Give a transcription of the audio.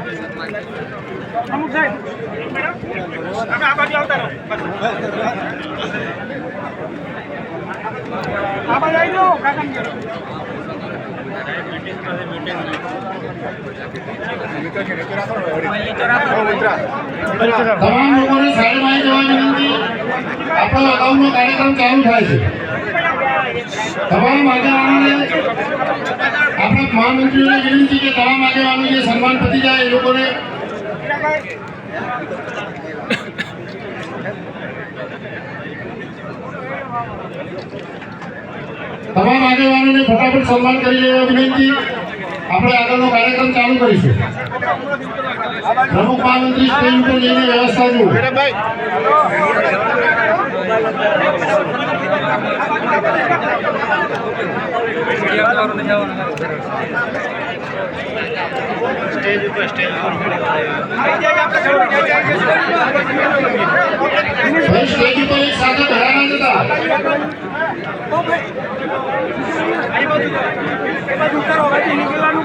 અમુક સાહેબ તમે આ બાજુ આવતા રહો આ બાજુ આવી જાઓ કાકા તમામ લોકોને સાઈડમાં જવા વિનંતી। આપણો અગાઉનો કાર્યક્રમ ચાલુ થાય છે। તમામ આગેવાનોને આપણા મહામંત્રીઓને વિનંતી કે તમામ આગેવાનો જે સન્માન પતી જાય એ લોકોને તમામ આગેવાનોને ફટાફટ સન્માન કરી લેવા વિનંતી। આપણે આગળનો કાર્યક્રમ ચાલુ કરીશું। પ્રમુખ મહામંત્રી સ્ટેજ ઉપર જઈને વ્યવસ્થા જુઓ। સ્ટેજ ઉપર સ્ટેજ ઉપર એક સાથે ભરાના જતા નીકળવાનું